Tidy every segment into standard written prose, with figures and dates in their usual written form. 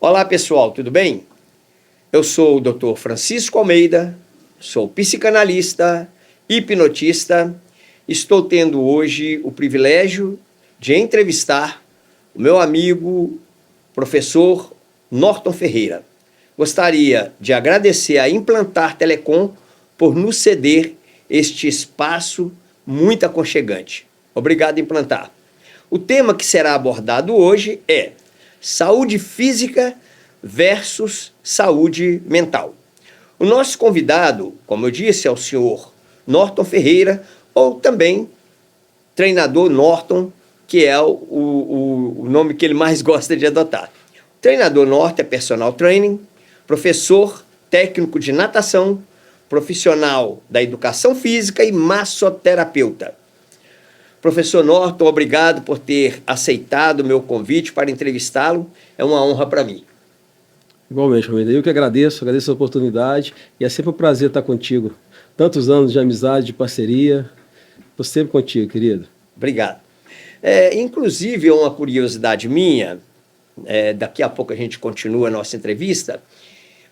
Olá pessoal, tudo bem? Eu sou o Dr. Francisco Almeida, sou psicanalista, hipnotista. Estou tendo hoje o privilégio de entrevistar o meu amigo, professor Norton Ferreira. Gostaria de agradecer a Implantar Telecom por nos ceder este espaço muito aconchegante. Obrigado, Implantar. O tema que será abordado hoje é saúde física versus saúde mental. O nosso convidado, como eu disse, é o senhor Norton Ferreira, ou também treinador Norton, que é o nome que ele mais gosta de adotar. O treinador Norton é personal training, professor técnico de natação, profissional da educação física e massoterapeuta. Professor Norton, obrigado por ter aceitado o meu convite para entrevistá-lo. É uma honra para mim. Igualmente, Almeida. Eu que agradeço a oportunidade e é sempre um prazer estar contigo. Tantos anos de amizade, de parceria. Estou sempre contigo, querido. Obrigado. Inclusive, uma curiosidade minha, daqui a pouco a gente continua a nossa entrevista,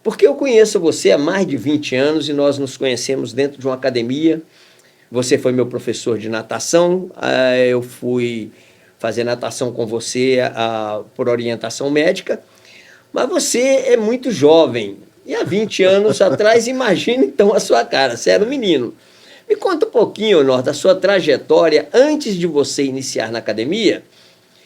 porque eu conheço você há mais de 20 anos e nós nos conhecemos dentro de uma academia. Você foi meu professor de natação, eu fui fazer natação com você por orientação médica, mas você é muito jovem. E há 20 anos atrás, imagina então a sua cara, você era um menino. Me conta um pouquinho, Norton, da sua trajetória antes de você iniciar na academia.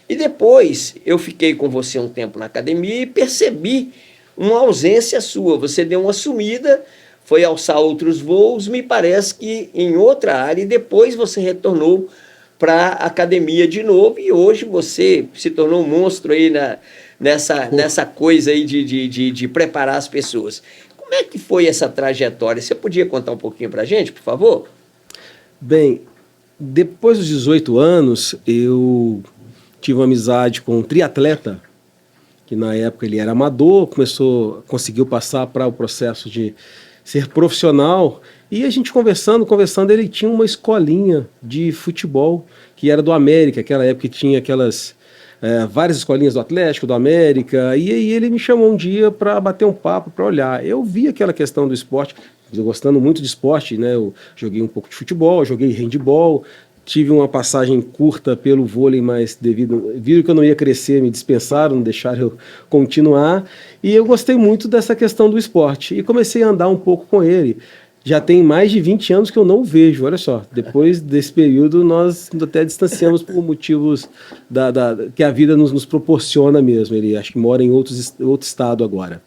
E depois eu fiquei com você um tempo na academia e percebi uma ausência sua. Você deu uma sumida, foi alçar outros voos, me parece que em outra área, e depois você retornou para a academia de novo, e hoje você se tornou um monstro aí nessa coisa aí de preparar as pessoas. Como é que foi essa trajetória? Você podia contar um pouquinho para a gente, por favor? Bem, depois dos 18 anos, eu tive uma amizade com um triatleta, que na época ele era amador, conseguiu passar para o processo de ser profissional, e a gente conversando, ele tinha uma escolinha de futebol, que era do América, aquela época que tinha aquelas várias escolinhas do Atlético, do América, e aí ele me chamou um dia para bater um papo, para olhar. Eu vi aquela questão do esporte, eu gostando muito de esporte, né? Eu joguei um pouco de futebol, joguei handebol, tive uma passagem curta pelo vôlei, mas viram que eu não ia crescer, me dispensaram, não deixaram eu continuar. E eu gostei muito dessa questão do esporte. E comecei a andar um pouco com ele. Já tem mais de 20 anos que eu não o vejo, olha só. Depois desse período, nós até distanciamos por motivos que a vida nos proporciona mesmo. Ele acho que mora em outro estado agora.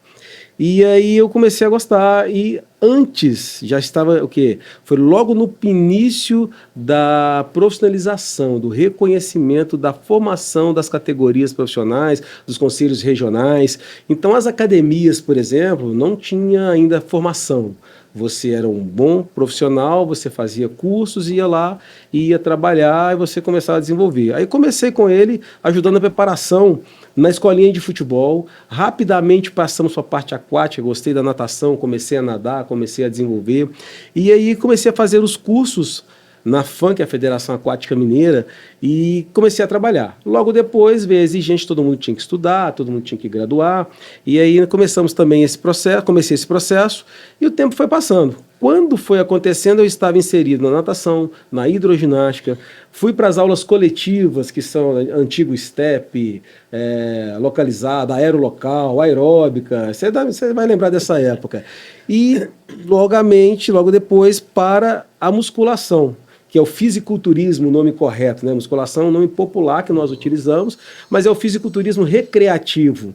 E aí eu comecei a gostar, e antes já estava o quê? Foi logo no início da profissionalização, do reconhecimento, da formação das categorias profissionais, dos conselhos regionais. Então as academias, por exemplo, não tinha ainda formação. Você era um bom profissional, você fazia cursos, ia lá, ia trabalhar e você começava a desenvolver. Aí comecei com ele, ajudando a preparação na escolinha de futebol. Rapidamente passamos para a parte aquática, gostei da natação, comecei a nadar, comecei a desenvolver. E aí comecei a fazer os cursos na FAM, que é a Federação Aquática Mineira, e comecei a trabalhar. Logo depois veio a exigência, todo mundo tinha que estudar, todo mundo tinha que graduar, e aí começamos também comecei esse processo, e o tempo foi passando. Quando foi acontecendo, eu estava inserido na natação, na hidroginástica, fui para as aulas coletivas, que são antigo STEP, localizada, aerolocal, aeróbica, você vai lembrar dessa época. E logo depois para a musculação, que é o fisiculturismo, o nome correto, né? Musculação é um nome popular que nós utilizamos, mas é o fisiculturismo recreativo.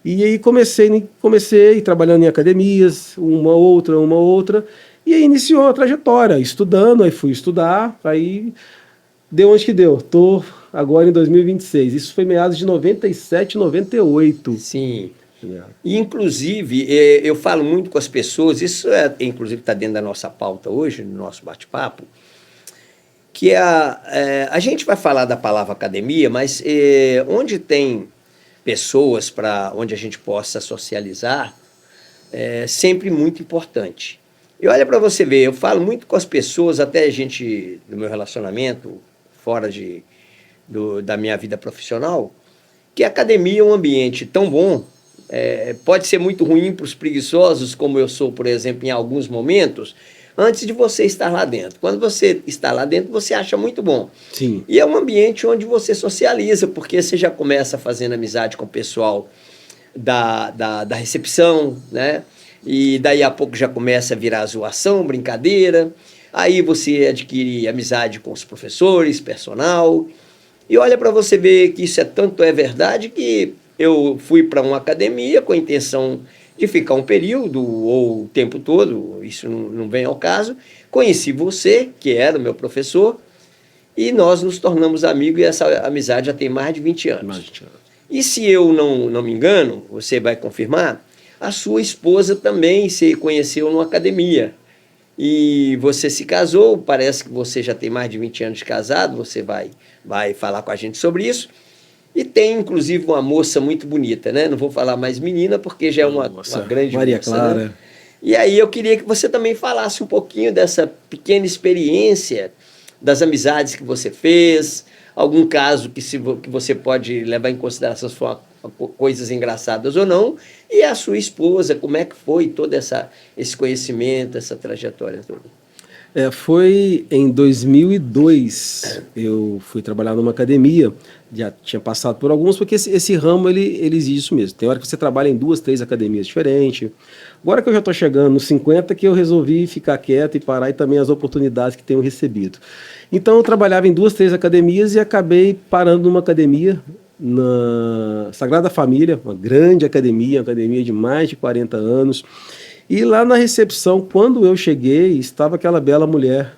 E aí comecei trabalhando em academias, uma outra, e aí iniciou a trajetória, estudando, aí fui estudar, aí deu onde que deu. Estou agora em 2026, isso foi meados de 97, 98. Sim. E, inclusive, eu falo muito com as pessoas, isso inclusive está dentro da nossa pauta hoje, no nosso bate-papo, que a gente vai falar da palavra academia, mas onde tem pessoas para onde a gente possa socializar, é sempre muito importante. E olha para você ver, eu falo muito com as pessoas, até gente do meu relacionamento, fora da minha vida profissional, que a academia é um ambiente tão bom, pode ser muito ruim para os preguiçosos, como eu sou, por exemplo, em alguns momentos, antes de você estar lá dentro. Quando você está lá dentro, você acha muito bom. Sim. E é um ambiente onde você socializa, porque você já começa fazendo amizade com o pessoal da recepção, né? E daí a pouco já começa a virar zoação, brincadeira. Aí você adquire amizade com os professores, personal. E olha para você ver que isso tanto é verdade que eu fui para uma academia com a intenção de ficar um período ou o tempo todo, isso não vem ao caso. Conheci você, que era o meu professor, e nós nos tornamos amigos, e essa amizade já tem mais de 20 anos. E se eu não me engano, você vai confirmar, a sua esposa também se conheceu numa academia. E você se casou, parece que você já tem mais de 20 anos de casado, você vai falar com a gente sobre isso. E tem, inclusive, uma moça muito bonita, né? Não vou falar mais menina, porque já é uma grande Maria moça, Clara. né? E aí eu queria que você também falasse um pouquinho dessa pequena experiência, das amizades que você fez, algum caso que você pode levar em consideração se for coisas engraçadas ou não, e a sua esposa, como é que foi todo esse conhecimento, essa trajetória toda? Foi em 2002, eu fui trabalhar numa academia, já tinha passado por alguns, porque esse ramo ele exige isso mesmo. Tem hora que você trabalha em 2, 3 academias diferentes. Agora que eu já estou chegando nos 50, que eu resolvi ficar quieto e parar, e também as oportunidades que tenho recebido. Então eu trabalhava em 2, 3 academias e acabei parando numa academia na Sagrada Família, uma grande academia, uma academia de mais de 40 anos. E lá na recepção, quando eu cheguei, estava aquela bela mulher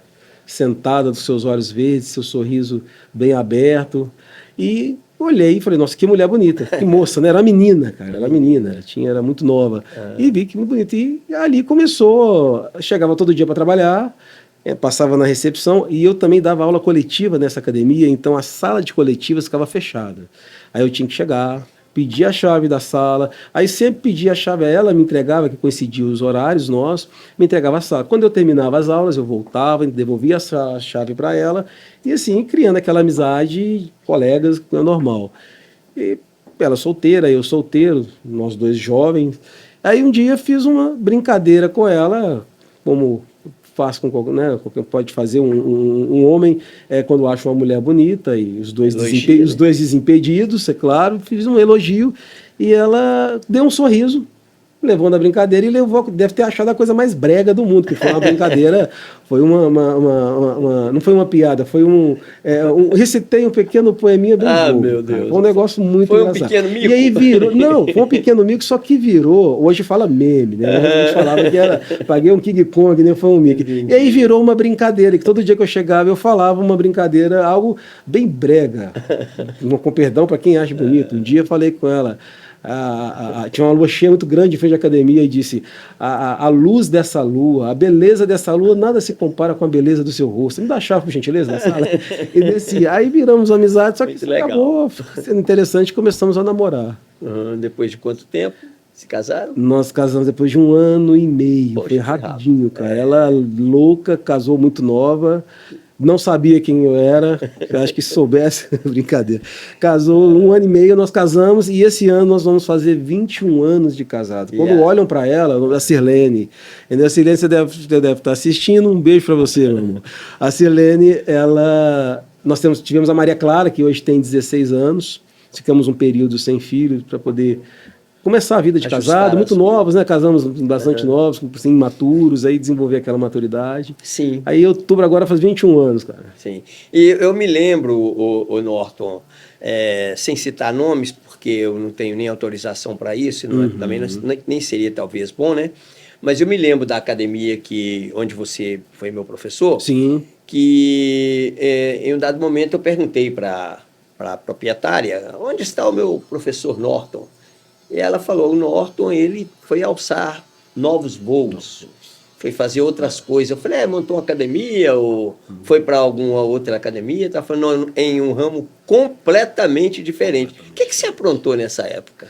sentada, com seus olhos verdes, seu sorriso bem aberto. E olhei e falei, nossa, que mulher bonita, que moça, né? Era menina, cara, era menina, era muito nova. E vi que muito bonita. E ali começou, chegava todo dia para trabalhar, passava na recepção, e eu também dava aula coletiva nessa academia, então a sala de coletivas ficava fechada. Aí eu tinha que chegar, pedir a chave da sala, aí sempre pedia a chave a ela, me entregava, que coincidia os horários nossos, me entregava a sala. Quando eu terminava as aulas, eu voltava, devolvia a chave para ela, e assim, criando aquela amizade, colegas, normal. E ela solteira, eu solteiro, nós dois jovens. Aí um dia fiz uma brincadeira com ela, como faz com qualquer, né, pode fazer um homem quando acha uma mulher bonita, e os dois desimpedidos, é claro, fiz um elogio e ela deu um sorriso, levou na brincadeira e deve ter achado a coisa mais brega do mundo, que foi uma brincadeira, foi não foi uma piada, foi recitei um pequeno poeminha bem bobo, meu Deus. Foi um negócio muito foi engraçado. Um pequeno mico? E aí virou, não, foi um pequeno mico, só que virou, hoje fala meme, né? A gente falava que paguei um King Kong, né? Foi um Mickey. E aí virou uma brincadeira, que todo dia que eu chegava eu falava uma brincadeira, algo bem brega, com perdão para quem acha bonito. Um dia eu falei com ela, tinha uma lua cheia muito grande em frente à academia e disse, a luz dessa lua, a beleza dessa lua nada se compara com a beleza do seu rosto. Me dá a chave, por gentileza, na sala. E descia. Aí viramos amizade, só que acabou sendo interessante e começamos a namorar. Depois de quanto tempo se casaram? Nós casamos depois de 1 ano e meio. Poxa, foi rapidinho, cara. Ela louca, casou muito nova. Não sabia quem eu era, eu acho que se soubesse, brincadeira. Casou 1 ano e meio, nós casamos, e esse ano nós vamos fazer 21 anos de casado. Quando olham para ela, a Sirlene, a Sirlene você deve estar assistindo, um beijo para você, meu amor. A Sirlene, nós tivemos a Maria Clara, que hoje tem 16 anos, ficamos um período sem filhos para poder começar a vida de casado, muito novos, né? Casamos bastante novos, assim, imaturos, aí desenvolver aquela maturidade. Sim. Aí em outubro agora faz 21 anos, cara. Sim. E eu me lembro, o Norton, sem citar nomes, porque eu não tenho nem autorização para isso, também nem seria talvez bom, né? Mas eu me lembro da academia onde você foi meu professor. Sim. Que em um dado momento eu perguntei para a proprietária, onde está o meu professor Norton? E ela falou, o Norton, ele foi alçar novos voos. foi fazer outras coisas. Eu falei, montou uma academia ou foi para alguma outra academia? Tá falando em um ramo completamente diferente. O que você aprontou nessa época?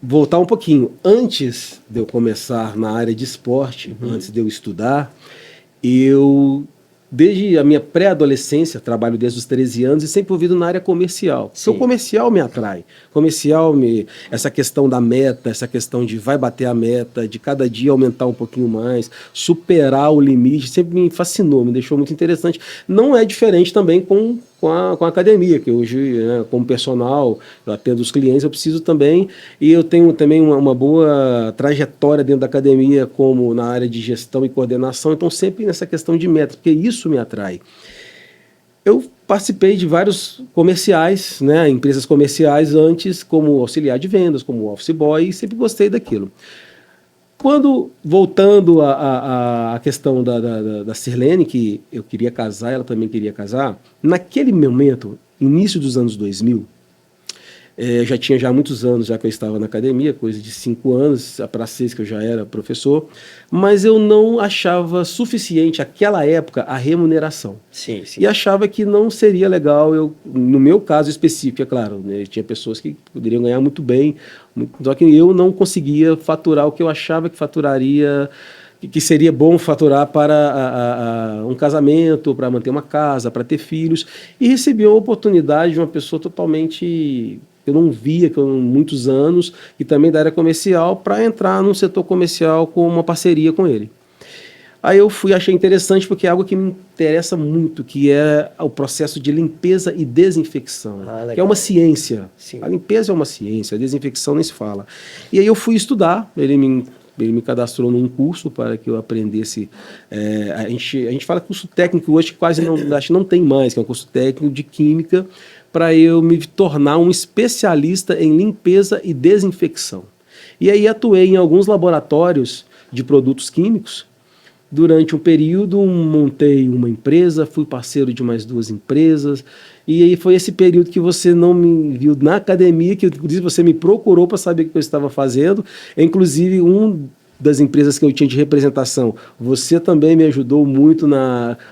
Voltar um pouquinho. Antes de eu começar na área de esporte, antes de eu estudar, eu, desde a minha pré-adolescência, trabalho desde os 13 anos e sempre ouvido na área comercial. Porque o comercial me atrai. Essa questão da meta, essa questão de vai bater a meta, de cada dia aumentar um pouquinho mais, superar o limite, sempre me fascinou, me deixou muito interessante. Não é diferente também com a academia, que hoje, né, como personal, eu atendo os clientes, eu preciso também, e eu tenho também uma boa trajetória dentro da academia, como na área de gestão e coordenação, então sempre nessa questão de meta, porque isso me atrai. Eu participei de vários comerciais, né, empresas comerciais antes, como auxiliar de vendas, como office boy, e sempre gostei daquilo. Voltando à questão da Sirlene, que eu queria casar, ela também queria casar, naquele momento, início dos anos 2000, já tinha já muitos anos já que eu estava na academia, coisa de 5 anos, para 6 que eu já era professor, mas eu não achava suficiente, naquela época, a remuneração. Sim. E achava que não seria legal, no meu caso específico, é claro, né, tinha pessoas que poderiam ganhar muito bem, só que eu não conseguia faturar o que eu achava que faturaria, que seria bom faturar para um casamento, para manter uma casa, para ter filhos, e recebi uma oportunidade de uma pessoa totalmente eu não via há muitos anos, e também da área comercial, para entrar num setor comercial com uma parceria com ele. Aí eu achei interessante porque é algo que me interessa muito, que é o processo de limpeza e desinfecção, que é uma ciência. Sim. A limpeza é uma ciência, a desinfecção nem se fala. E aí eu fui estudar, ele me cadastrou num curso para que eu aprendesse. A gente fala curso técnico hoje, que quase acho que não tem mais, que é um curso técnico de química, para eu me tornar um especialista em limpeza e desinfecção. E aí atuei em alguns laboratórios de produtos químicos. Durante um período, montei uma empresa, fui parceiro de mais 2 empresas, e aí foi esse período que você não me viu na academia, que inclusive você me procurou para saber o que eu estava fazendo, inclusive das empresas que eu tinha de representação, você também me ajudou muito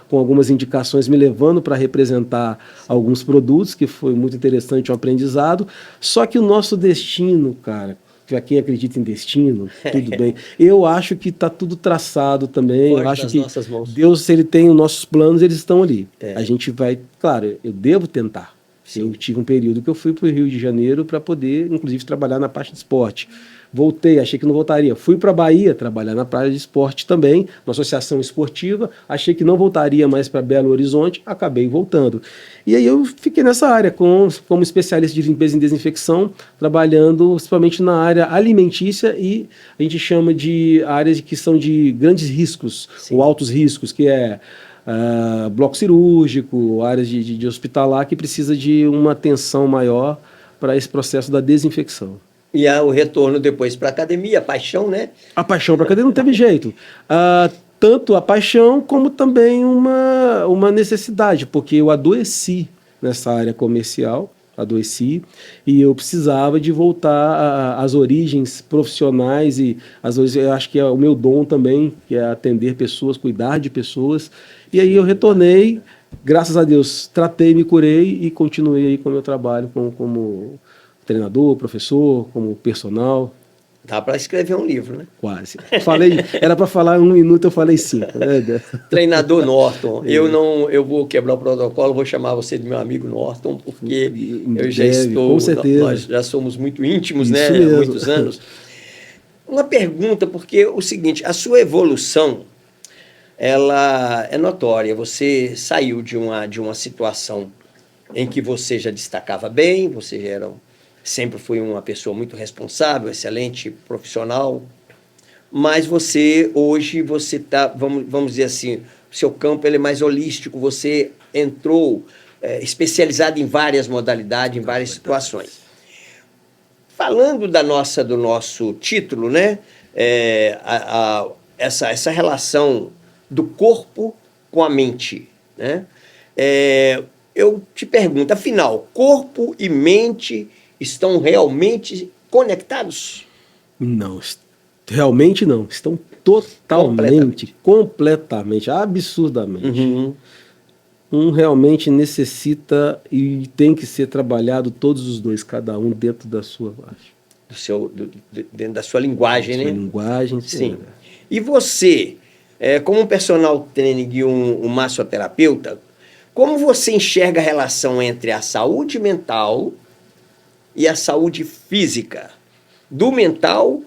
com algumas indicações, me levando para representar alguns produtos, que foi muito interessante o aprendizado, só que o nosso destino, cara, para quem acredita em destino, tudo bem. Eu acho que está tudo traçado também. Eu acho que Deus, se Ele tem os nossos planos, eles estão ali. A gente vai... Claro, eu devo tentar. Sim. Eu tive um período que eu fui para o Rio de Janeiro para poder, inclusive, trabalhar na parte de esporte. Voltei, achei que não voltaria. Fui para a Bahia trabalhar na praia de esporte também, na associação esportiva. Achei que não voltaria mais para Belo Horizonte, acabei voltando. E aí eu fiquei nessa área como especialista de limpeza e desinfecção, trabalhando principalmente na área alimentícia e a gente chama de áreas que são de grandes riscos, sim, ou altos riscos, que é bloco cirúrgico, áreas de hospitalar, que precisa de uma atenção maior para esse processo da desinfecção. E o retorno depois para a academia, a paixão, né? A paixão para a academia não teve jeito. Tanto a paixão como também uma necessidade, porque eu adoeci nessa área comercial, e eu precisava de voltar às origens profissionais e eu acho que é o meu dom também, que é atender pessoas, cuidar de pessoas. E aí eu retornei, graças a Deus, tratei, me curei e continuei aí com o meu trabalho como treinador, professor, como personal. Dá para escrever um livro, né? Quase. Era para falar 1 minuto, eu falei 5. Treinador Norton, eu vou quebrar o protocolo, vou chamar você de meu amigo Norton, porque eu já estou, com certeza. Nós já somos muito íntimos, isso né? Mesmo. Há muitos anos. Uma pergunta, porque o seguinte, a sua evolução, ela é notória. Você saiu de uma situação em que você já destacava bem, você já sempre foi uma pessoa muito responsável, excelente profissional, mas hoje você está, vamos dizer assim, o seu campo ele é mais holístico, você entrou especializado em várias modalidades, em várias situações. Falando do nosso título, né, essa relação do corpo com a mente, né, eu te pergunto, afinal, corpo e mente estão realmente conectados? Não, Realmente não. Estão totalmente, completamente, absurdamente. Uhum. Um realmente necessita e tem que ser trabalhado todos os dois, cada um dentro da sua Dentro da sua linguagem, sua né? linguagem. Sim. E você, como um personal trainer e um massoterapeuta, como você enxerga a relação entre a saúde mental e a saúde física? Do mental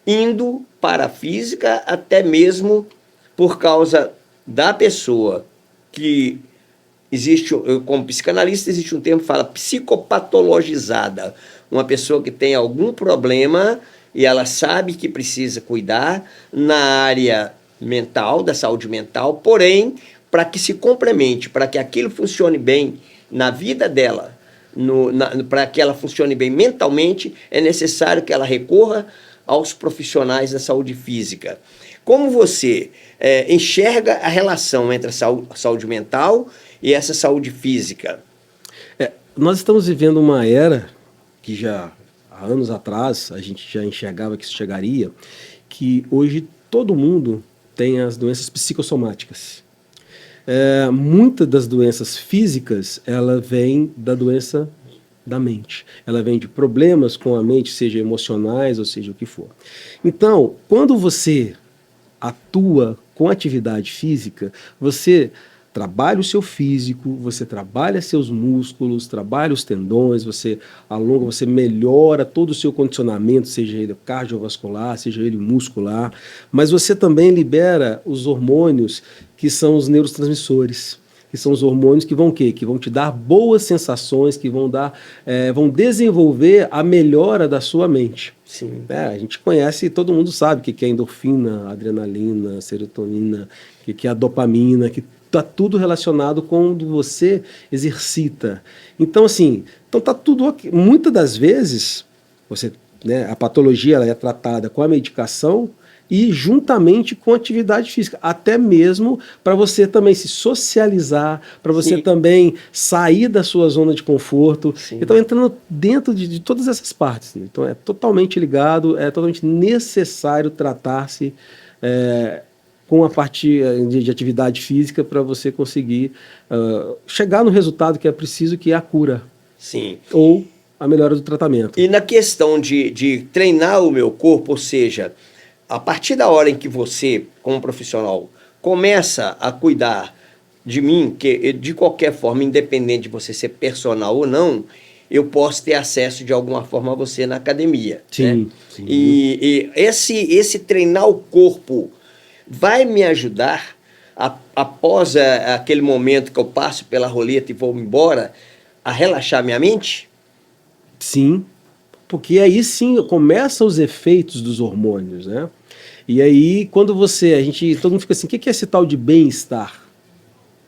indo para a física, até mesmo por causa da pessoa que existe, como psicanalista, existe um termo que fala psicopatologizada. Uma pessoa que tem algum problema e ela sabe que precisa cuidar na área mental, da saúde mental, porém, para que se complemente, para que aquilo funcione bem na vida dela, para que ela funcione bem mentalmente, é necessário que ela recorra aos profissionais da saúde física. Como você enxerga a relação entre a saúde mental e essa saúde física? Nós estamos vivendo uma era que já há anos atrás a gente já enxergava que isso chegaria, que hoje todo mundo tem as doenças psicossomáticas. Muitas das doenças físicas, ela vem da doença da mente. Ela vem de problemas com a mente, seja emocionais ou seja o que for. Então, quando você atua com atividade física, você trabalha o seu físico, você trabalha seus músculos, trabalha os tendões, você alonga, você melhora todo o seu condicionamento, seja ele cardiovascular, seja ele muscular, mas você também libera os hormônios que são os neurotransmissores, que são os hormônios que vão o quê? Que vão te dar boas sensações, que vão vão desenvolver a melhora da sua mente. Sim. A gente conhece, todo mundo sabe o que é endorfina, adrenalina, serotonina, o que é a dopamina, que está tudo relacionado com quando você exercita. Então, assim, tá tudo aqui. Muitas das vezes, a patologia ela é tratada com a medicação e juntamente com atividade física, até mesmo para você também se socializar, para você também sair da sua zona de conforto. Sim. Então, entrando dentro de todas essas partes. Né? Então, é totalmente ligado, é totalmente necessário tratar-se com a parte de atividade física para você conseguir chegar no resultado que é preciso, que é a cura. Sim. Ou a melhora do tratamento. E na questão de treinar o meu corpo, ou seja, a partir da hora em que você, como profissional, começa a cuidar de mim, que de qualquer forma, independente de você ser personal ou não, eu posso ter acesso de alguma forma a você na academia. Sim, né? sim. E esse treinar o corpo vai me ajudar, após aquele momento que eu passo pela roleta e vou embora, a relaxar minha mente? Sim, porque aí sim começam os efeitos dos hormônios, né? E aí, quando todo mundo fica assim, o que é esse tal de bem-estar?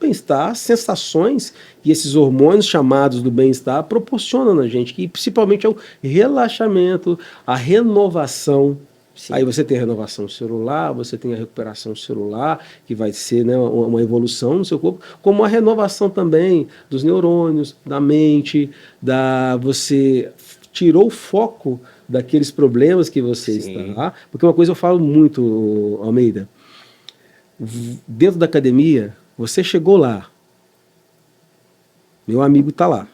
Bem-estar, sensações que esses hormônios chamados do bem-estar proporcionam na gente, que principalmente é o relaxamento, a renovação. Sim. Aí você tem a renovação celular, você tem a recuperação celular, que vai ser, né, uma evolução no seu corpo, como a renovação também dos neurônios, da mente, você tirou o foco daqueles problemas que você Sim. está. Porque uma coisa eu falo muito, Almeida, dentro da academia, você chegou lá, meu amigo está lá,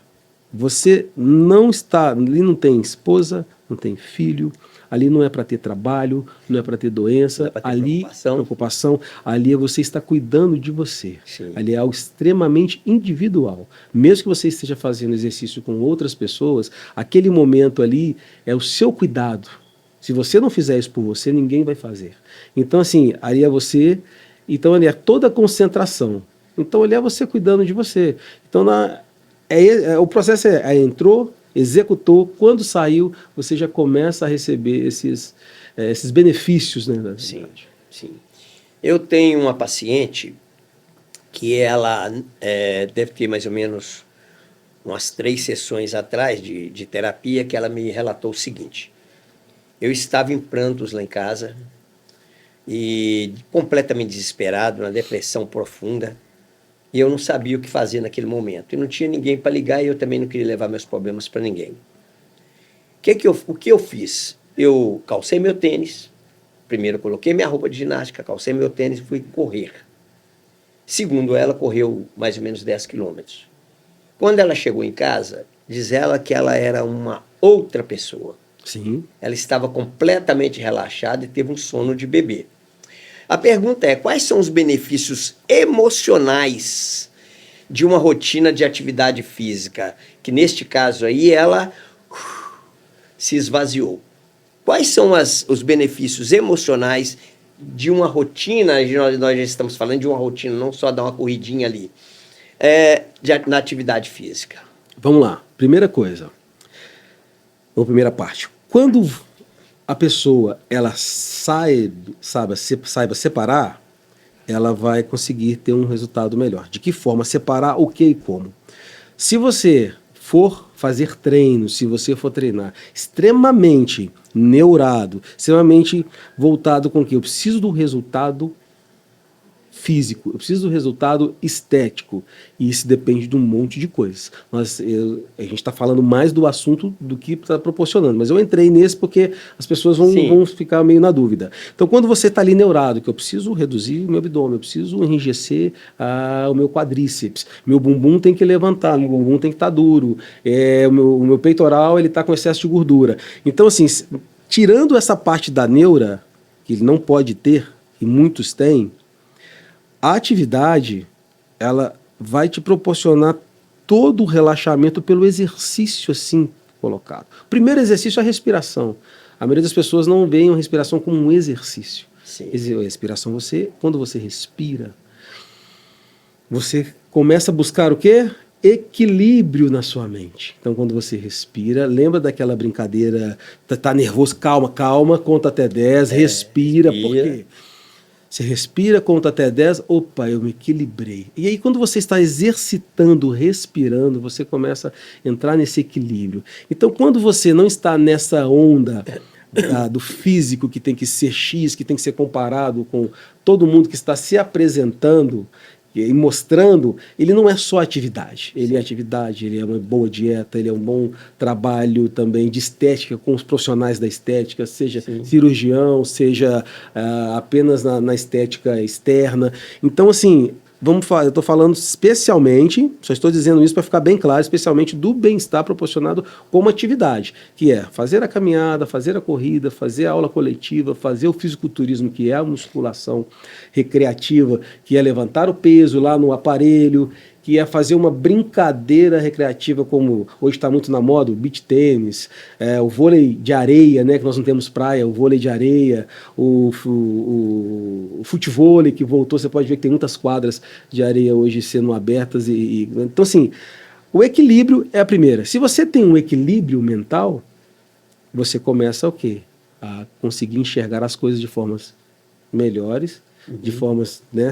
você não está, ali não tem esposa, não tem filho, ali não é para ter trabalho, não é para ter doença, ali preocupação, ali você está cuidando de você. Sim. Ali é algo extremamente individual. Mesmo que você esteja fazendo exercício com outras pessoas, aquele momento ali é o seu cuidado. Se você não fizer isso por você, ninguém vai fazer. Então, assim, ali é você, então ali é toda a concentração. Então, ali é você cuidando de você. Então, o processo entrou, executou, quando saiu, você já começa a receber esses benefícios, né? Sim, sim. Eu tenho uma paciente que ela deve ter mais ou menos umas 3 sessões atrás de terapia, que ela me relatou o seguinte: eu estava em prantos lá em casa e completamente desesperado, na depressão profunda, e eu não sabia o que fazer naquele momento. E não tinha ninguém para ligar e eu também não queria levar meus problemas para ninguém. O que eu fiz? Eu calcei meu tênis, Primeiro, eu coloquei minha roupa de ginástica, calcei meu tênis e fui correr. Segundo ela, correu mais ou menos 10 quilômetros. Quando ela chegou em casa, diz ela que ela era uma outra pessoa. Sim. Ela estava completamente relaxada e teve um sono de bebê. A pergunta é, quais são os benefícios emocionais de uma rotina de atividade física? Que neste caso aí ela se esvaziou. Quais são os benefícios emocionais de uma rotina? Nós já estamos falando de uma rotina, não só dar uma corridinha ali, na atividade física. Vamos lá. Primeira coisa, ou primeira parte. Quando a pessoa ela saiba separar, ela vai conseguir ter um resultado melhor. De que forma separar, o que e como? Se você for fazer treino, se você for treinar extremamente neurado, extremamente voltado com o quê? Eu preciso do resultado físico, eu preciso do resultado estético, e isso depende de um monte de coisas. A gente está falando mais do assunto do que está proporcionando, mas eu entrei nesse porque as pessoas vão ficar meio na dúvida. Então, quando você está ali neurado, que eu preciso reduzir o meu abdômen, eu preciso enrijecer o meu quadríceps, meu bumbum tem que levantar, meu bumbum tem que estar duro, o meu peitoral ele está com excesso de gordura. Então, assim, tirando essa parte da neura, que ele não pode ter, e muitos têm, a atividade, ela vai te proporcionar todo o relaxamento pelo exercício assim colocado. O primeiro exercício é a respiração. A maioria das pessoas não vê a respiração como um exercício. Sim. A respiração, quando você respira, você começa a buscar o quê? Equilíbrio na sua mente. Então, quando você respira, lembra daquela brincadeira, tá nervoso, calma, conta até 10, respira, por quê? Você respira, conta até 10, opa, eu me equilibrei. E aí, quando você está exercitando, respirando, você começa a entrar nesse equilíbrio. Então, quando você não está nessa onda do físico que tem que ser X, que tem que ser comparado com todo mundo que está se apresentando e mostrando, ele não é só atividade. Ele é atividade, ele é uma boa dieta, ele é um bom trabalho também de estética com os profissionais da estética, seja cirurgião, seja apenas na estética externa. Então, assim, eu estou falando especialmente, só estou dizendo isso para ficar bem claro, especialmente do bem-estar proporcionado como atividade, que é fazer a caminhada, fazer a corrida, fazer a aula coletiva, fazer o fisiculturismo, que é a musculação recreativa, que é levantar o peso lá no aparelho, que é fazer uma brincadeira recreativa, como hoje está muito na moda, o beach tênis, o vôlei de areia, né, que nós não temos praia, o vôlei de areia, o futevôlei que voltou, você pode ver que tem muitas quadras de areia hoje sendo abertas. Então, assim, o equilíbrio é a primeira. Se você tem um equilíbrio mental, você começa o quê? A conseguir enxergar as coisas de formas melhores, de formas, né,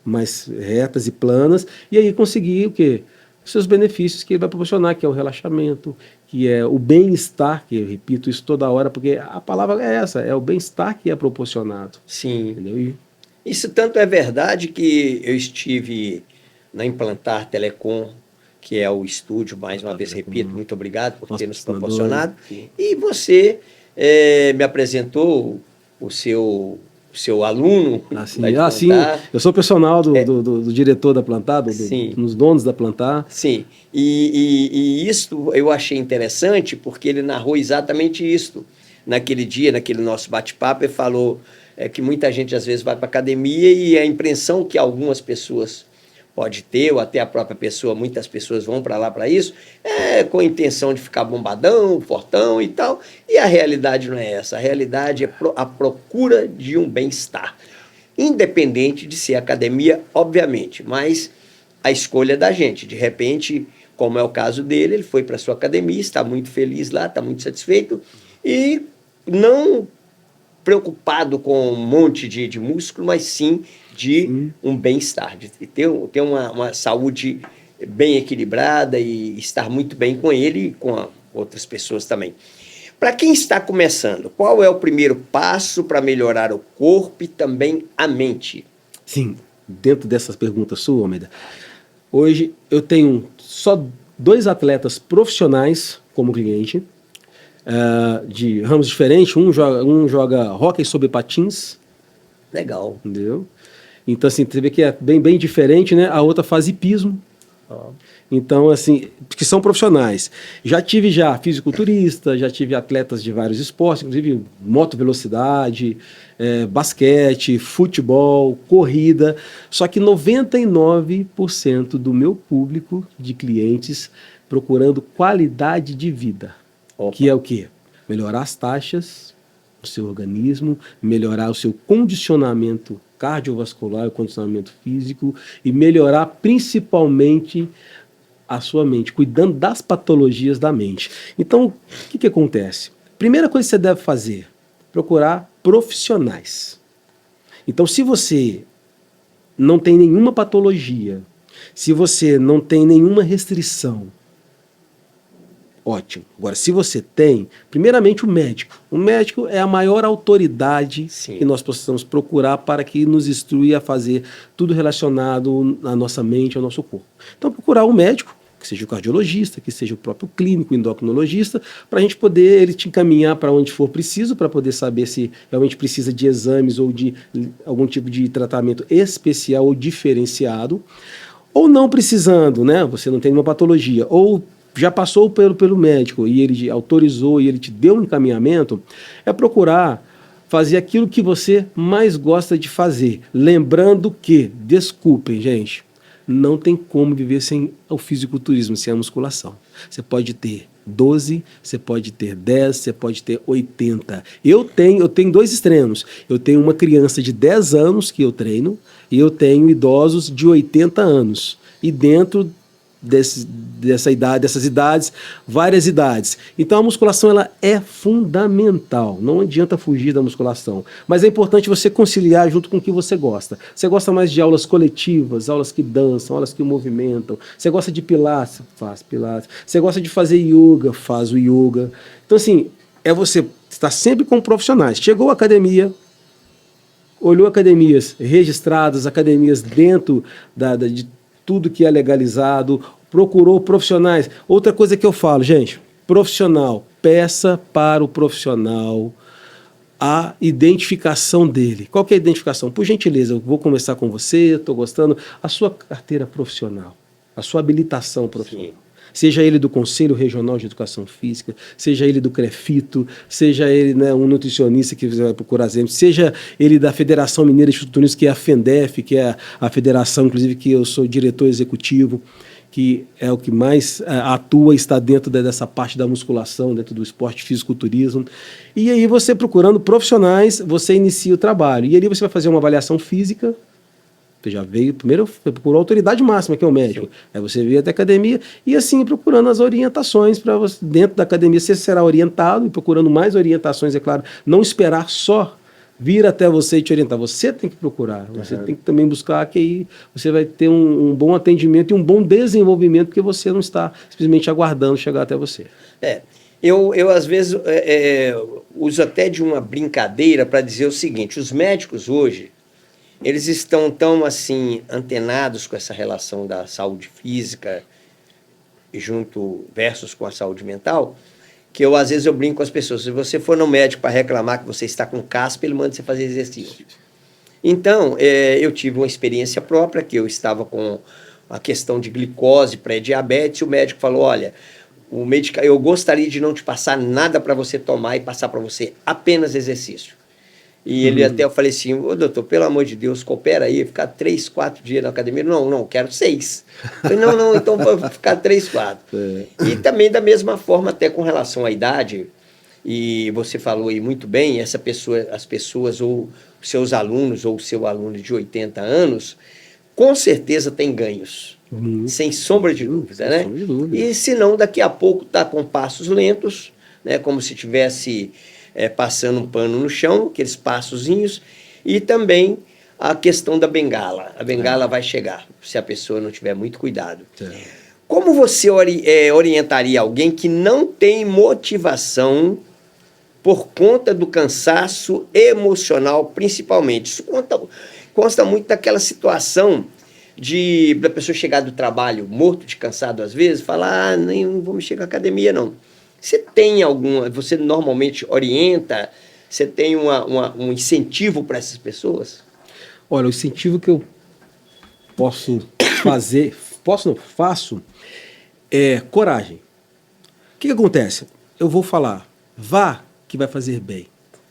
mais retas e planas, e aí conseguir o quê? Os seus benefícios que ele vai proporcionar, que é o relaxamento, que é o bem-estar, que eu repito isso toda hora, porque a palavra é essa, é o bem-estar que é proporcionado. Sim. Entendeu? Isso tanto é verdade que eu estive na Implantar Telecom, que é o estúdio, mais uma vez repito, muito obrigado por ter nos proporcionado, e você me apresentou o seu aluno. Sim, eu sou personal do diretor da Plantar, dos donos da Plantar. Sim, e isso eu achei interessante, porque ele narrou exatamente isso. Naquele dia, naquele nosso bate-papo, ele falou que muita gente às vezes vai para a academia e a impressão que algumas pessoas pode ter, ou até a própria pessoa, muitas pessoas vão para lá para isso, com a intenção de ficar bombadão, fortão e tal, e a realidade não é essa. A realidade é a procura de um bem-estar, independente de ser academia, obviamente, mas a escolha é da gente. De repente, como é o caso dele, ele foi para a sua academia, está muito feliz lá, está muito satisfeito, e não preocupado com um monte de músculo, mas sim de um bem-estar, de ter uma saúde bem equilibrada e estar muito bem com ele e com outras pessoas também. Para quem está começando, qual é o primeiro passo para melhorar o corpo e também a mente? Sim, dentro dessas perguntas sua, Almeida, hoje eu tenho só 2 atletas profissionais como cliente. de ramos diferentes. Um joga hóquei sobre patins, Legal. entendeu? Então, assim, você vê que é bem diferente, né? A outra faz hipismo. Então, assim, que são profissionais. Já tive fisiculturista, já tive atletas de vários esportes, inclusive moto velocidade, basquete, futebol, corrida. Só que 99% do meu público de clientes procurando qualidade de vida. Opa. Que é o quê? Melhorar as taxas do seu organismo, melhorar o seu condicionamento cardiovascular, o condicionamento físico e melhorar principalmente a sua mente, cuidando das patologias da mente. Então, o que acontece? Primeira coisa que você deve fazer, procurar profissionais. Então, se você não tem nenhuma patologia, se você não tem nenhuma restrição, ótimo. Agora, se você tem, primeiramente o médico. O médico é a maior autoridade que nós possamos procurar para que nos instrua a fazer tudo relacionado à nossa mente, ao nosso corpo. Então, procurar um médico, que seja o cardiologista, que seja o próprio clínico, o endocrinologista, para a gente poder ele te encaminhar para onde for preciso, para poder saber se realmente precisa de exames ou de algum tipo de tratamento especial ou diferenciado, ou não precisando, né? Você não tem nenhuma patologia, ou já passou pelo médico e ele autorizou e ele te deu um encaminhamento, é procurar fazer aquilo que você mais gosta de fazer. Lembrando que, desculpem, gente, não tem como viver sem o fisiculturismo, sem a musculação. Você pode ter 12, você pode ter 10, você pode ter 80. Eu tenho dois extremos. Eu tenho uma criança de 10 anos que eu treino e eu tenho idosos de 80 anos. E dentro dessas idades, várias idades. Então a musculação ela é fundamental, não adianta fugir da musculação, mas é importante você conciliar junto com o que você gosta. Você gosta mais de aulas coletivas, aulas que dançam, aulas que movimentam, você gosta de pilates, faz pilates, você gosta de fazer yoga, faz o yoga. Então assim, é você estar sempre com profissionais. Chegou a academia, olhou academias registradas, academias dentro de tudo que é legalizado, procurou profissionais. Outra coisa que eu falo, gente, profissional, peça para o profissional a identificação dele. Qual que é a identificação? Por gentileza, eu vou conversar com você, estou gostando, a sua carteira profissional, a sua habilitação profissional. Sim. Seja ele do Conselho Regional de Educação Física, seja ele do CREFITO, seja ele, né, um nutricionista que você vai procurar exemplo, seja ele da Federação Mineira de Fisiculturismo, que é a FENDEF, que é a federação, inclusive, que eu sou diretor executivo, que é o que mais atua e está dentro dessa parte da musculação, dentro do esporte fisiculturismo. E aí você procurando profissionais, você inicia o trabalho. E ali você vai fazer uma avaliação física. Você já veio, primeiro procurou a autoridade máxima, que é o médico. Sim. Aí você veio até a academia e assim procurando as orientações para você. Dentro da academia você será orientado e procurando mais orientações, é claro. Não esperar só vir até você e te orientar. Você tem que procurar. Você tem que também buscar que aí você vai ter um bom atendimento e um bom desenvolvimento, porque você não está simplesmente aguardando chegar até você. Eu às vezes uso até de uma brincadeira para dizer o seguinte: os médicos hoje, eles estão tão assim antenados com essa relação da saúde física junto versus com a saúde mental, que às vezes eu brinco com as pessoas. Se você for no médico para reclamar que você está com caspa, ele manda você fazer exercício. Então, eu tive uma experiência própria, que eu estava com a questão de glicose, pré-diabetes, e o médico falou: olha, eu gostaria de não te passar nada para você tomar e passar para você apenas exercício. E ele até, eu falei assim: ô doutor, pelo amor de Deus, coopera aí, ficar 3, 4 dias na academia. Não, quero 6. Eu falei, não, então vou ficar 3, 4. E também da mesma forma, até com relação à idade, e você falou aí muito bem, as pessoas, ou seus alunos, ou o seu aluno de 80 anos, com certeza tem ganhos, sem sombra de dúvida, né? E se não, daqui a pouco está com passos lentos, né, como se tivesse passando um pano no chão, aqueles passozinhos, e também a questão da bengala. A bengala vai chegar, se a pessoa não tiver muito cuidado. Como você orientaria alguém que não tem motivação por conta do cansaço emocional, principalmente? Isso consta muito daquela situação da pessoa chegar do trabalho morto de cansado às vezes, falar: nem vou mexer com a academia, não. Você tem alguma, você normalmente orienta, você tem um incentivo para essas pessoas? Olha, o incentivo que eu posso fazer, posso não, faço, é coragem. O que acontece? Eu vou falar, vá que vai fazer bem.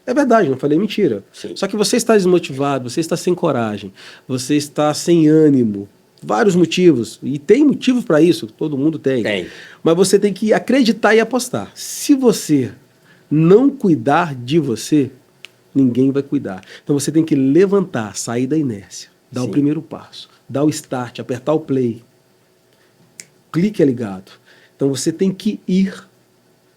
É verdade, não falei mentira. Sim. Só que você está desmotivado, você está sem coragem, você está sem ânimo. Vários motivos. E tem motivo para isso, todo mundo tem. Tem. Mas você tem que acreditar e apostar. Se você não cuidar de você, ninguém vai cuidar. Então você tem que levantar, sair da inércia, dar Sim. o primeiro passo, dar o start, apertar o play. Clique é ligado. Então você tem que ir,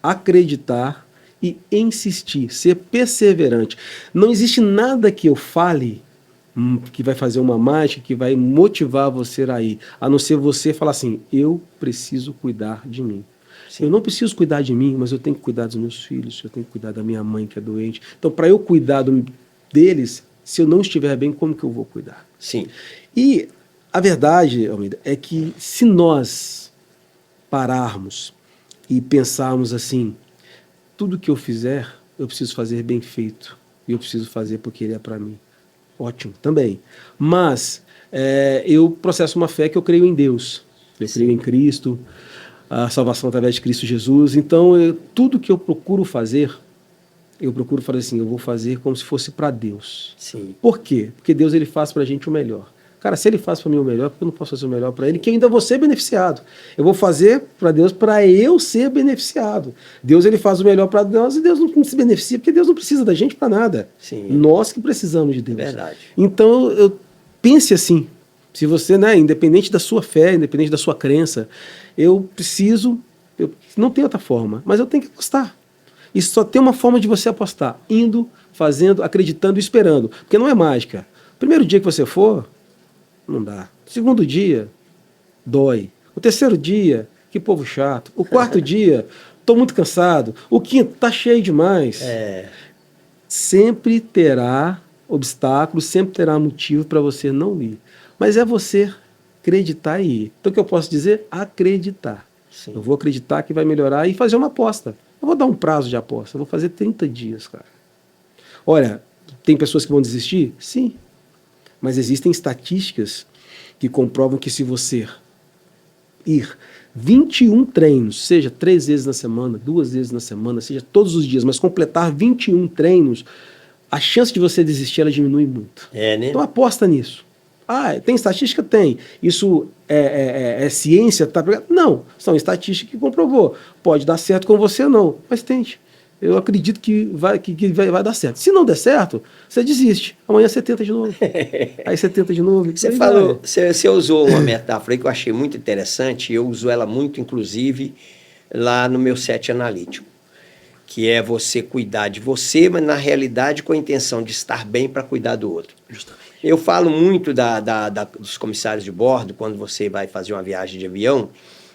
acreditar e insistir, ser perseverante. Não existe nada que eu fale que vai fazer uma mágica, que vai motivar você a ir, a não ser você falar assim, eu preciso cuidar de mim. Sim. Eu não preciso cuidar de mim, mas eu tenho que cuidar dos meus filhos, eu tenho que cuidar da minha mãe que é doente. Então, para eu cuidar deles, se eu não estiver bem, como que eu vou cuidar? Sim. E a verdade, Almeida, é que se nós pararmos e pensarmos assim, tudo que eu fizer, eu preciso fazer bem feito. E eu preciso fazer porque ele é para mim. Ótimo, também. Mas eu processo uma fé que eu creio em Deus. Eu creio em Cristo, a salvação através de Cristo Jesus. Então, tudo que eu procuro fazer assim, eu vou fazer como se fosse para Deus. Sim. Por quê? Porque Deus ele faz para a gente o melhor. Cara, se ele faz para mim o melhor, porque eu não posso fazer o melhor para ele, que eu ainda vou ser beneficiado. Eu vou fazer para Deus para eu ser beneficiado. Deus ele faz o melhor para nós e Deus não se beneficia, porque Deus não precisa da gente para nada. Sim. Nós que precisamos de Deus. É verdade. Então, eu pense assim, se você, independente da sua fé, independente da sua crença, eu não tem outra forma, mas eu tenho que apostar. E só tem uma forma de você apostar, indo, fazendo, acreditando e esperando, porque não é mágica. Primeiro dia que você for, não dá. Segundo dia, dói. O terceiro dia, que povo chato. O quarto dia, estou muito cansado. O quinto, está cheio demais. Sempre terá obstáculos, sempre terá motivo para você não ir. Mas é você acreditar e ir. Então o que eu posso dizer? Acreditar. Sim. Eu vou acreditar que vai melhorar e fazer uma aposta. Eu vou dar um prazo de aposta. Eu vou fazer 30 dias, cara. Olha, tem pessoas que vão desistir? Sim. Mas existem estatísticas que comprovam que se você ir 21 treinos, seja 3 vezes na semana, 2 vezes na semana, seja todos os dias, mas completar 21 treinos, a chance de você desistir ela diminui muito. Né? Então aposta nisso. Ah, tem estatística? Tem. Isso é ciência? Tá? Não, são estatísticas que comprovou. Pode dar certo com você ou não, mas tente. Eu acredito que vai dar certo. Se não der certo, você desiste. Amanhã você tenta de novo. Aí você tenta de novo. Você usou uma metáfora aí que eu achei muito interessante, eu uso ela muito, inclusive, lá no meu set analítico, que é você cuidar de você, mas na realidade com a intenção de estar bem para cuidar do outro. Justamente. Eu falo muito dos comissários de bordo, quando você vai fazer uma viagem de avião,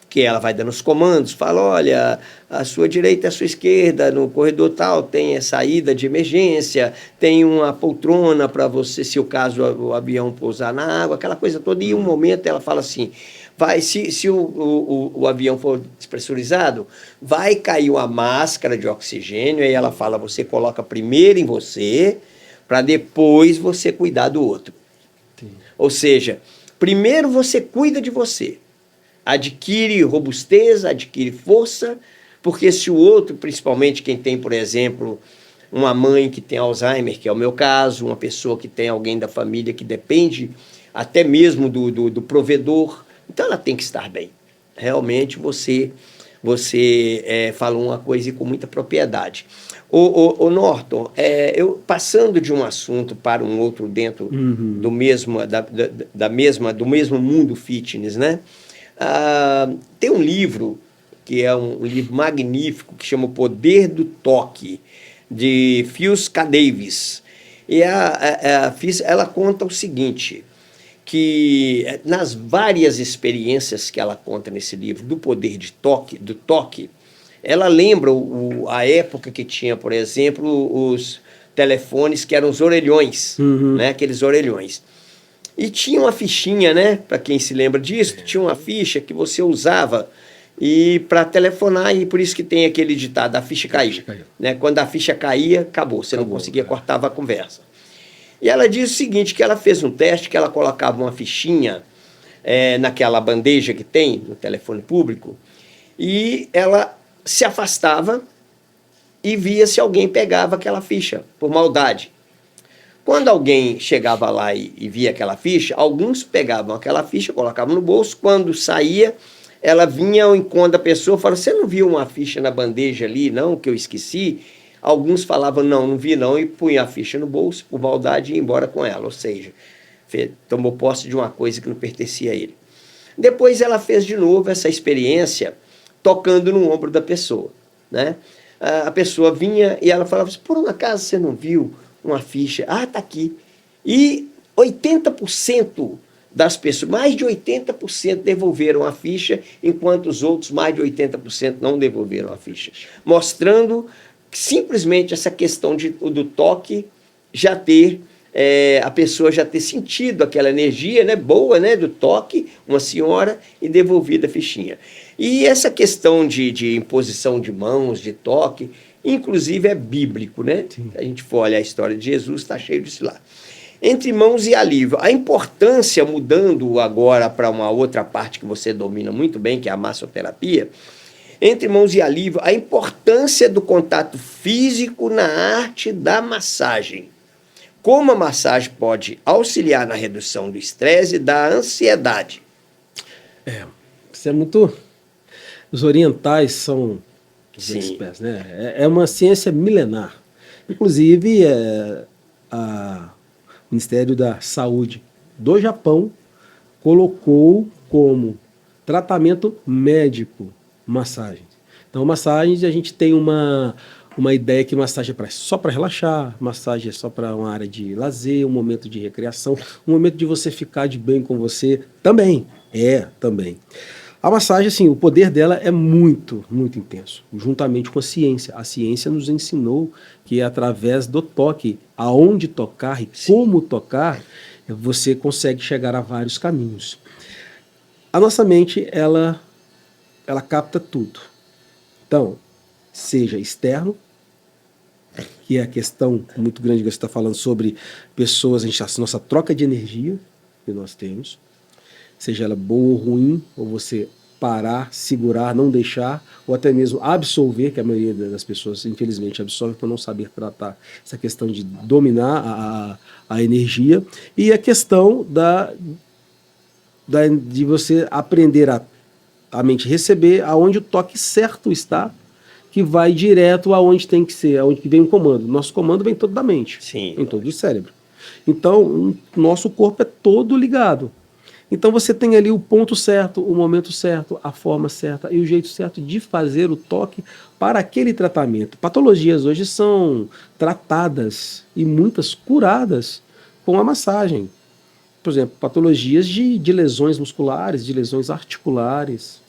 que ela vai dando os comandos, fala, olha, a sua direita e a sua esquerda, no corredor tal, tem a saída de emergência, tem uma poltrona para você, se o caso o avião pousar na água, aquela coisa toda. E um momento ela fala assim, se o avião for despressurizado, vai cair uma máscara de oxigênio, aí ela fala, você coloca primeiro em você, para depois você cuidar do outro. Sim. Ou seja, primeiro você cuida de você, adquire robustez, adquire força, porque se o outro, principalmente quem tem, por exemplo, uma mãe que tem Alzheimer, que é o meu caso, uma pessoa que tem alguém da família que depende até mesmo do provedor, então ela tem que estar bem. Realmente você falou uma coisa com muita propriedade. O Norton, eu passando de um assunto para um outro dentro do mesmo mundo fitness, né? Tem um livro que é um livro magnífico que chama O Poder do Toque, de Phil K. Davis. E ela conta o seguinte, que nas várias experiências que ela conta nesse livro do poder do toque, ela lembra a época que tinha, por exemplo, os telefones que eram os orelhões, né? Aqueles orelhões. E tinha uma fichinha, né? Para quem se lembra disso, tinha uma ficha que você usava, e para telefonar, e por isso que tem aquele ditado, a ficha caiu. Né? Quando a ficha caía, acabou, você não conseguia, cortava a conversa. E ela diz o seguinte, que ela fez um teste, que ela colocava uma fichinha naquela bandeja que tem no telefone público, e ela se afastava e via se alguém pegava aquela ficha, por maldade. Quando alguém chegava lá e via aquela ficha, alguns pegavam aquela ficha, colocavam no bolso, quando saía, ela vinha ao encontro da pessoa e falava, você não viu uma ficha na bandeja ali, não, que eu esqueci? Alguns falavam, não vi não, e punha a ficha no bolso, por maldade, e ia embora com ela, ou seja, tomou posse de uma coisa que não pertencia a ele. Depois ela fez de novo essa experiência, tocando no ombro da pessoa, né? A pessoa vinha e ela falava, por um acaso você não viu uma ficha? Ah, tá aqui. E 80% das pessoas, mais de 80% devolveram a ficha, enquanto os outros, mais de 80% não devolveram a ficha. Mostrando que simplesmente essa questão do toque já ter, a pessoa já ter sentido aquela energia, né, boa, né, do toque, uma senhora, e devolvida a fichinha. E essa questão de imposição de mãos, de toque, inclusive é bíblico, né? Sim. Se a gente for olhar a história de Jesus, está cheio disso lá. Entre mãos e alívio. A importância, mudando agora para uma outra parte que você domina muito bem, que é a massoterapia, entre mãos e alívio, a importância do contato físico na arte da massagem. Como a massagem pode auxiliar na redução do estresse e da ansiedade. Isso é muito... Os orientais são os experts, né? É uma ciência milenar. Inclusive, o Ministério da Saúde do Japão colocou como tratamento médico massagem. Então, massagem, a gente tem uma ideia que massagem é só para relaxar, massagem é só para uma área de lazer, um momento de recreação, um momento de você ficar de bem com você também. Também. A massagem, assim, o poder dela é muito, muito intenso, juntamente com a ciência. A ciência nos ensinou que através do toque, aonde tocar e como tocar, você consegue chegar a vários caminhos. A nossa mente, ela capta tudo. Então, seja externo, que é a questão muito grande que você está falando sobre pessoas, a nossa troca de energia que nós temos, seja ela boa ou ruim, ou você parar, segurar, não deixar, ou até mesmo absorver, que a maioria das pessoas, infelizmente, absorve por não saber tratar essa questão de dominar a energia, e a questão de você aprender a mente receber aonde o toque certo está, que vai direto aonde tem que ser, aonde que vem o comando. Nosso comando vem todo da mente, vem todo do cérebro. Então, o nosso corpo é todo ligado. Então você tem ali o ponto certo, o momento certo, a forma certa e o jeito certo de fazer o toque para aquele tratamento. Patologias hoje são tratadas e muitas curadas com a massagem. Por exemplo, patologias de lesões musculares, de lesões articulares,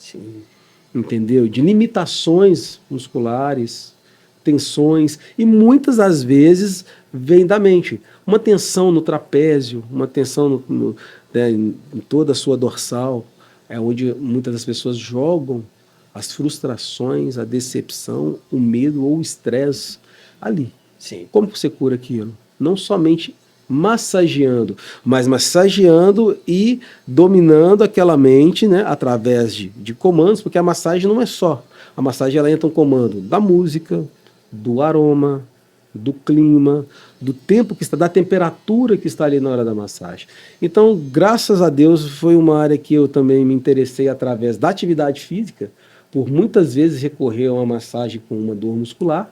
entendeu? De limitações musculares, tensões, e muitas das vezes vem da mente. Uma tensão no trapézio, uma tensão em toda a sua dorsal, é onde muitas das pessoas jogam as frustrações, a decepção, o medo ou o estresse ali. Como você cura aquilo? Não somente massageando, mas massageando e dominando aquela mente, né, através de comandos, porque a massagem não é só. A massagem ela entra um comando da música, do aroma, do clima, do tempo que está, da temperatura que está ali na hora da massagem. Então, graças a Deus, foi uma área que eu também me interessei através da atividade física, por muitas vezes recorrer a uma massagem com uma dor muscular,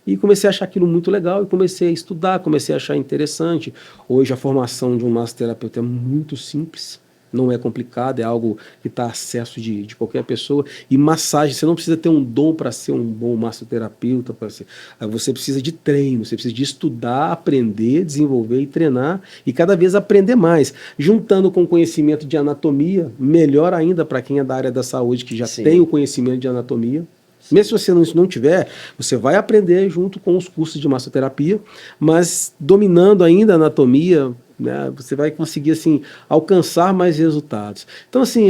e comecei a achar aquilo muito legal, e comecei a estudar, comecei a achar interessante. Hoje a formação de um massoterapeuta é muito simples, não é complicado, é algo que está a acesso de qualquer pessoa. E massagem, você não precisa ter um dom para ser um bom massoterapeuta. Você precisa de treino, você precisa de estudar, aprender, desenvolver e treinar, e cada vez aprender mais. Juntando com conhecimento de anatomia, melhor ainda para quem é da área da saúde, que já tem o conhecimento de anatomia. Mesmo se você não tiver, você vai aprender junto com os cursos de massoterapia, mas dominando ainda a anatomia, né? Você vai conseguir assim alcançar mais resultados. Então assim,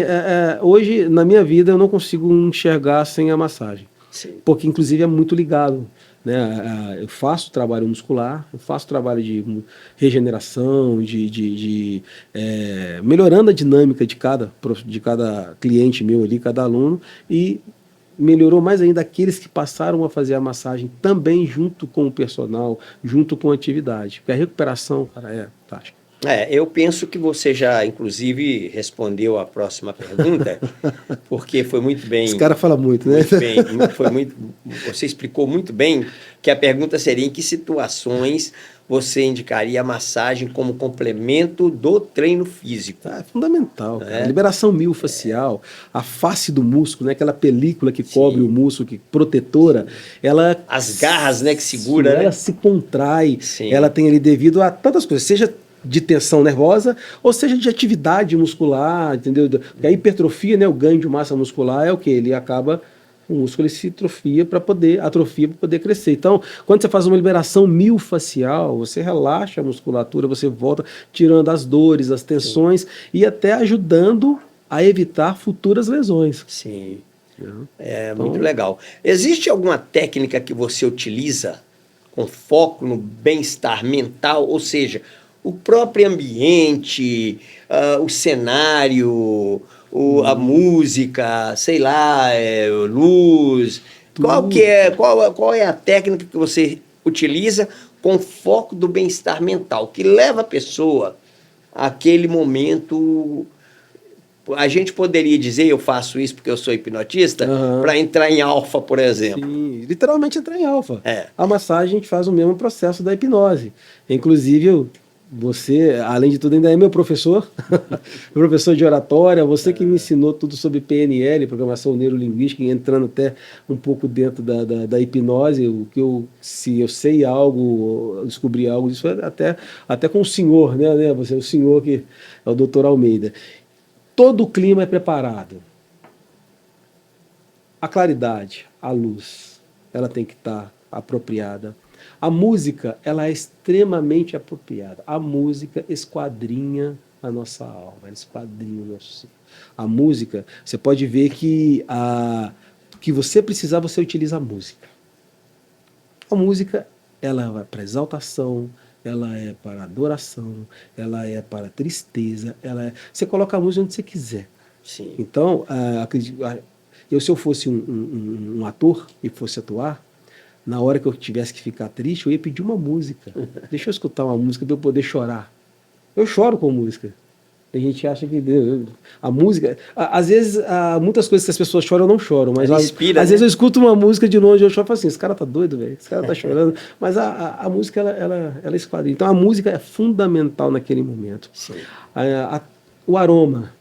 hoje na minha vida eu não consigo enxergar sem a massagem, Sim. porque inclusive é muito ligado, né? Eu faço trabalho muscular, eu faço trabalho de regeneração, melhorando a dinâmica de cada cliente meu ali, cada aluno, e melhorou mais ainda aqueles que passaram a fazer a massagem também junto com o personal, junto com a atividade. Porque a recuperação, cara, é fantástica. Eu penso que você já, inclusive, respondeu a próxima pergunta, porque foi muito bem. Esse cara fala muito, né? Muito bem, você explicou muito bem que a pergunta seria em que situações você indicaria a massagem como complemento do treino físico. É fundamental, cara. Liberação miofascial, a face do músculo, né? Aquela película que cobre o músculo, que protetora, ela... As garras, né, que segura, ela né? se contrai, Sim. ela tem ali devido a tantas coisas, seja de tensão nervosa, ou seja de atividade muscular, entendeu? Porque a hipertrofia, né, o ganho de massa muscular é o que? Ele acaba... O músculo ele se atrofia para poder crescer. Então, quando você faz uma liberação miofascial, você relaxa a musculatura, você volta tirando as dores, as tensões. Sim. E até ajudando a evitar futuras lesões. Sim. Então, muito legal. Existe alguma técnica que você utiliza com foco no bem-estar mental, ou seja, o próprio ambiente, o cenário, a música, sei lá, luz. Qual é a técnica que você utiliza com foco do bem-estar mental, que leva a pessoa àquele momento? A gente poderia dizer, eu faço isso porque eu sou hipnotista, para entrar em alfa, por exemplo. Sim, literalmente entrar em alfa. É. A massagem a gente faz o mesmo processo da hipnose. Inclusive, você, além de tudo, ainda é meu professor, professor de oratória, você que me ensinou tudo sobre PNL, programação neurolinguística, entrando até um pouco dentro da hipnose, se eu sei algo, descobri algo, isso é até com o senhor, né? Você é o senhor que é o Dr. Almeida. Todo o clima é preparado. A claridade, a luz, ela tem que estar apropriada. A música, ela é extremamente apropriada. A música esquadrinha a nossa alma, ela esquadrinha o nosso ser. A música, você pode ver que você precisar, você utiliza a música. A música, ela vai para exaltação, ela é para adoração, ela é para tristeza, você coloca a música onde você quiser. Sim. Então, se eu fosse um ator e fosse atuar, na hora que eu tivesse que ficar triste, eu ia pedir uma música. Deixa eu escutar uma música para eu poder chorar. Eu choro com música. A gente acha que a música... Às vezes, muitas coisas que as pessoas choram, eu não choro. Mas inspira, às vezes eu escuto uma música de longe, eu choro e falo assim, esse cara tá doido, velho. Esse cara tá chorando. Mas a música, ela esquadrinha. Então, a música é fundamental naquele momento. Sim. O aroma.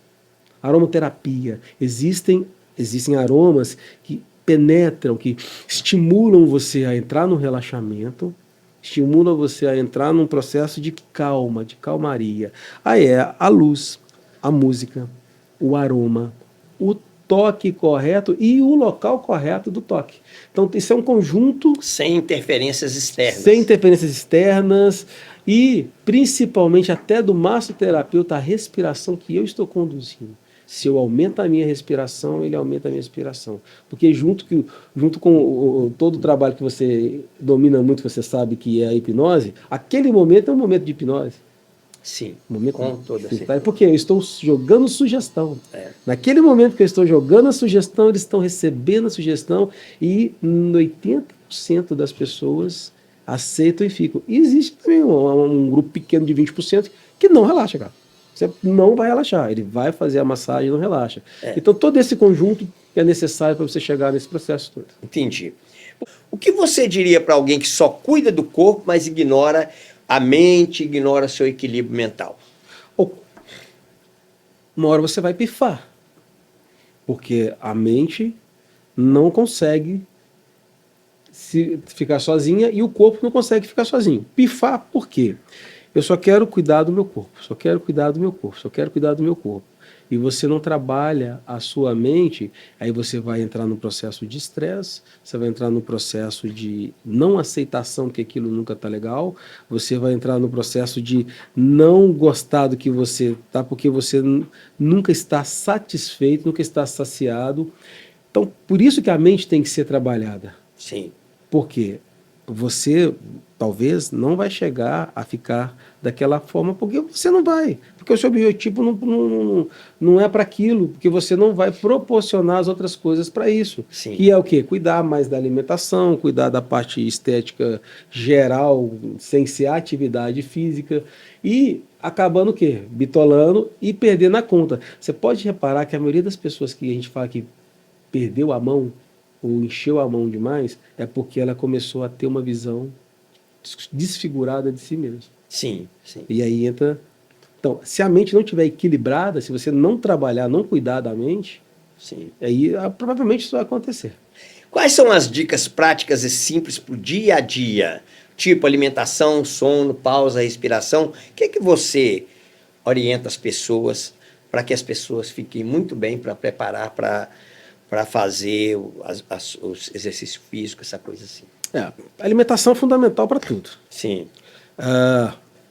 Aromaterapia. Existem aromas que penetram, que estimulam você a entrar no relaxamento, estimulam você a entrar num processo de calma, de calmaria. Aí a luz, a música, o aroma, o toque correto e o local correto do toque. Então isso é um conjunto... Sem interferências externas. Sem interferências externas e principalmente até do massoterapeuta, a respiração que eu estou conduzindo. Se eu aumento a minha respiração, ele aumenta a minha respiração. Porque junto com todo o trabalho que você domina muito, que você sabe que é a hipnose, aquele momento é um momento de hipnose. Sim, com toda certeza. Porque eu estou jogando sugestão. Naquele momento que eu estou jogando a sugestão, eles estão recebendo a sugestão e 80% das pessoas aceitam e ficam. E existe também um grupo pequeno de 20% que não relaxa, cara. Você não vai relaxar, ele vai fazer a massagem e não relaxa. Então todo esse conjunto é necessário para você chegar nesse processo todo. Entendi. O que você diria para alguém que só cuida do corpo, mas ignora a mente, ignora seu equilíbrio mental? Uma hora você vai pifar, porque a mente não consegue ficar sozinha e o corpo não consegue ficar sozinho. Pifar por quê? Eu só quero cuidar do meu corpo, só quero cuidar do meu corpo, só quero cuidar do meu corpo. e você não trabalha a sua mente, aí você vai entrar no processo de estresse, você vai entrar no processo de não aceitação que aquilo nunca está legal, você vai entrar no processo de não gostar do que você está, porque você nunca está satisfeito, nunca está saciado. Então, por isso que a mente tem que ser trabalhada. Sim. Por quê? Você talvez não vai chegar a ficar daquela forma, porque você não vai. Porque o seu biotipo não é para aquilo, porque você não vai proporcionar as outras coisas para isso. Sim. Que é o quê? Cuidar mais da alimentação, cuidar da parte estética geral, sem ser atividade física. E acabando o quê? Bitolando e perdendo a conta. Você pode reparar que a maioria das pessoas que a gente fala que perdeu a mão, ou encheu a mão demais, é porque ela começou a ter uma visão desfigurada de si mesma. Sim, sim. E aí entra... Então, se a mente não estiver equilibrada, se você não trabalhar, não cuidar da mente, Sim. aí provavelmente isso vai acontecer. Quais são as dicas práticas e simples para o dia a dia? Tipo alimentação, sono, pausa, respiração. O que você orienta as pessoas para que as pessoas fiquem muito bem para preparar para fazer os exercícios físicos, essa coisa assim? A alimentação é fundamental para tudo. Sim.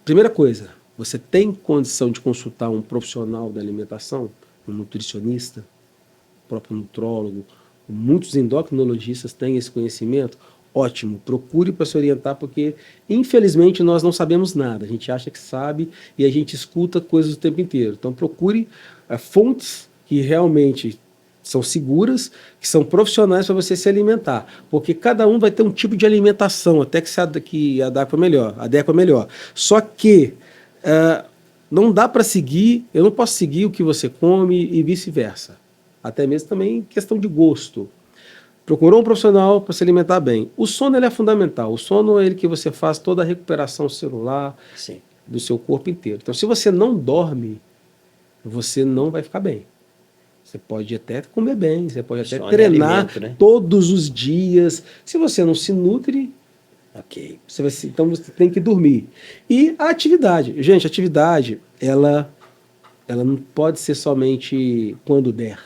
Primeira coisa, você tem condição de consultar um profissional da alimentação, um nutricionista, o próprio nutrólogo, muitos endocrinologistas têm esse conhecimento. Ótimo, procure para se orientar, porque infelizmente nós não sabemos nada. A gente acha que sabe e a gente escuta coisas o tempo inteiro. Então procure fontes que realmente são seguras, que são profissionais para você se alimentar, porque cada um vai ter um tipo de alimentação, até que se adequa melhor. Só que não dá para seguir, eu não posso seguir o que você come e vice-versa. Até mesmo também questão de gosto. Procurou um profissional para se alimentar bem. O sono ele é fundamental. O sono é ele que você faz toda a recuperação celular. Sim. Do seu corpo inteiro. Então, se você não dorme, você não vai ficar bem. Você pode até comer bem, você pode até treinar alimento, né? todos os dias. Se você não se nutre, ok. Então você tem que dormir. E a atividade. Gente, a atividade, ela não pode ser somente quando der.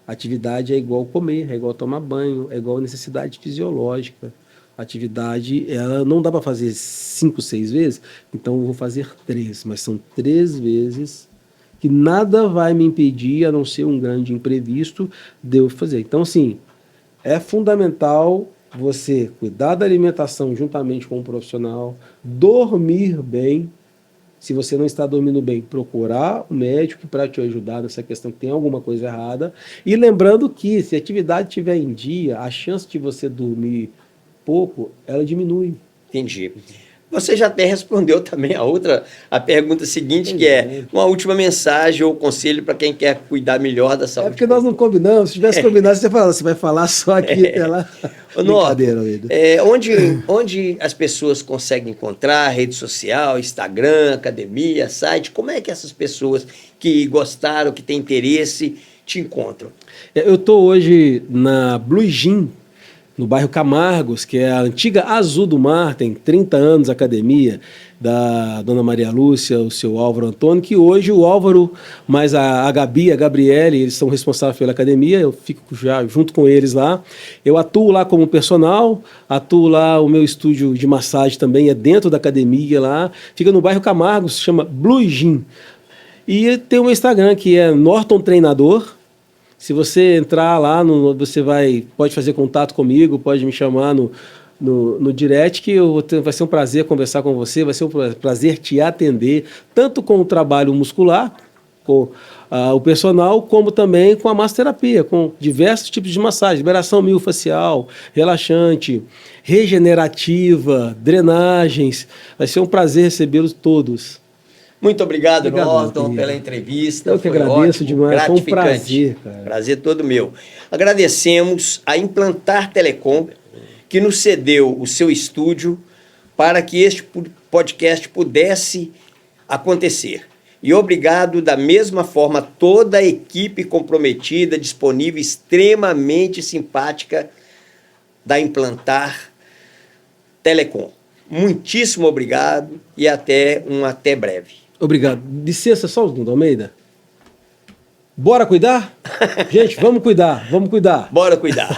A atividade é igual comer, é igual tomar banho, é igual necessidade fisiológica. A atividade, ela não dá para fazer 5, 6 vezes, então eu vou fazer 3, mas são 3 vezes que nada vai me impedir, a não ser um grande imprevisto, de eu fazer. Então, assim, é fundamental você cuidar da alimentação juntamente com um profissional, dormir bem. Se você não está dormindo bem, procurar um médico para te ajudar nessa questão, que tem alguma coisa errada. E lembrando que, se a atividade estiver em dia, a chance de você dormir pouco, ela diminui. Entendi. Você já até respondeu também a pergunta seguinte, que é uma última mensagem ou conselho para quem quer cuidar melhor da saúde. É porque nós não combinamos. Se tivesse combinado, você vai falar só aqui até lá. Brincadeira, onde as pessoas conseguem encontrar? Rede social, Instagram, academia, site? Como é que essas pessoas que gostaram, que têm interesse, te encontram? Eu estou hoje na Blue Gym, no bairro Camargos, que é a antiga Azul do Mar, tem 30 anos a academia, da dona Maria Lúcia, o seu Álvaro Antônio, que hoje o Álvaro, mais a Gabi, a Gabriele, eles são responsáveis pela academia, eu fico já junto com eles lá. Eu atuo lá como personal, atuo lá, o meu estúdio de massagem também é dentro da academia lá, fica no bairro Camargos, se chama Blue Gym. E tem o meu Instagram, que é Norton Treinador. Se você entrar lá, você pode fazer contato comigo, pode me chamar no direct, que vai ser um prazer conversar com você, vai ser um prazer te atender, tanto com o trabalho muscular, com o personal, como também com a massoterapia, com diversos tipos de massagem, liberação miofascial, relaxante, regenerativa, drenagens. Vai ser um prazer recebê-los todos. Muito obrigado, Norton, pela entrevista. Eu que agradeço demais, foi um prazer, cara. Prazer todo meu. Agradecemos a Implantar Telecom, que nos cedeu o seu estúdio para que este podcast pudesse acontecer. E obrigado, da mesma forma, toda a equipe comprometida, disponível, extremamente simpática da Implantar Telecom. Muitíssimo obrigado e até breve. Obrigado. Licença só um segundo, Almeida. Bora cuidar? Gente, vamos cuidar, vamos cuidar. Bora cuidar.